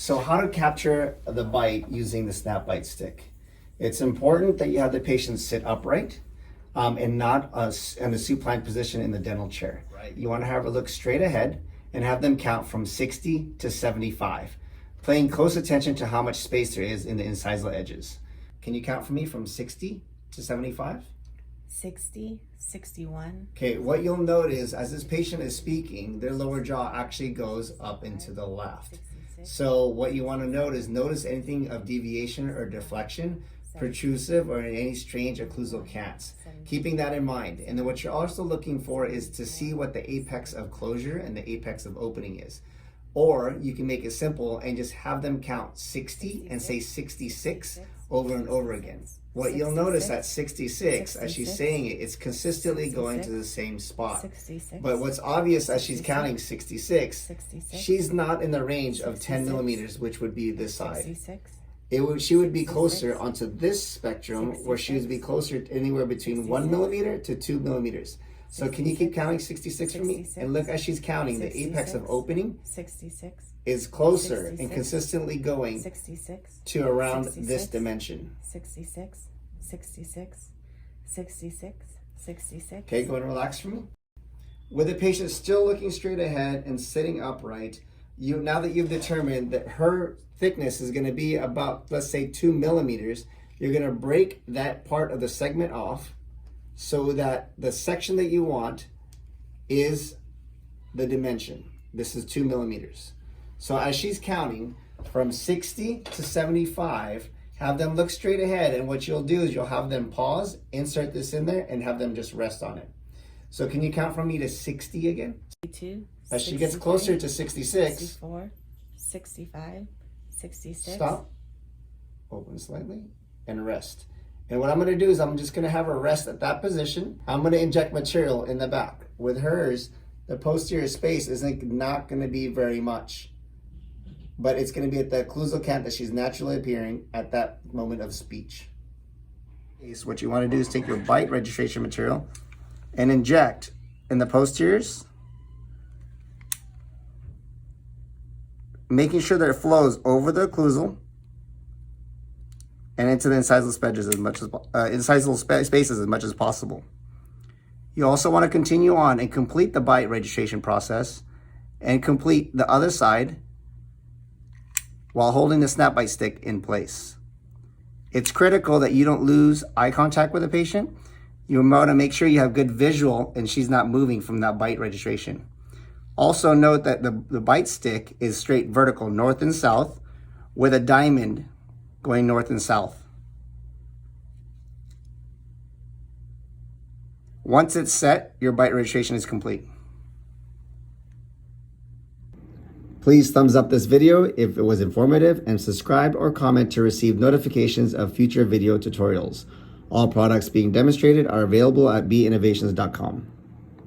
So how to capture the bite using the snap bite stick. It's important that you have the patient sit upright and not in a supine position in the dental chair. Right. You want to have her look straight ahead and have them count from 60 to 75, paying close attention to how much space there is in the incisal edges. Can you count for me from 60 to 75? 60, 61. Okay, what you'll note is as this patient is speaking, their lower jaw actually goes up into the left. 66. So what you want to notice anything of deviation or deflection, protrusive, or any strange occlusal cants. Keeping that in mind. And then what you're also looking for is to see what the apex of closure and the apex of opening is. Or you can make it simple and just have them count 60 and say 66 over and over again. What you'll notice at 66, as she's saying it, it's consistently going to the same spot. But what's obvious as she's counting 66, she's not in the range of 10 millimeters, which would be this side. She would be closer onto this spectrum, where she would be closer to anywhere between 1 millimeter to 2 millimeters. So can you keep counting 66 for me? And look as she's counting, the apex of opening is closer and consistently going to around this dimension. 66, 66, 66, 66. Okay, go ahead and relax for me. With the patient still looking straight ahead and sitting upright, now that you've determined that her thickness is going to be about, let's say, 2 millimeters, you're going to break that part of the segment off so that the section that you want is the dimension. This is 2 millimeters. So as she's counting from 60 to 75, have them look straight ahead, and what you'll do is you'll have them pause, insert this in there, and have them just rest on it. So can you count from me to 60 again? 62, as she gets closer to 66, 64, 65, 66. Stop, open slightly, and rest. And what I'm going to do is I'm just going to have her rest at that position. I'm going to inject material in the back. With hers, the posterior space isn't not going to be very much, but it's going to be at the occlusal cant that she's naturally appearing at that moment of speech. So what you want to do is take your bite registration material and inject in the posteriors, making sure that it flows over the occlusal and into the incisal spaces as much as possible. You also want to continue on and complete the bite registration process and complete the other side while holding the snap bite stick in place. It's critical that you don't lose eye contact with the patient. You want to make sure you have good visual and she's not moving from that bite registration. Also note that the bite stick is straight vertical, north and south, with a diamond going north and south. Once it's set, your bite registration is complete. Please thumbs up this video if it was informative, and subscribe or comment to receive notifications of future video tutorials. All products being demonstrated are available at beinnovations.com.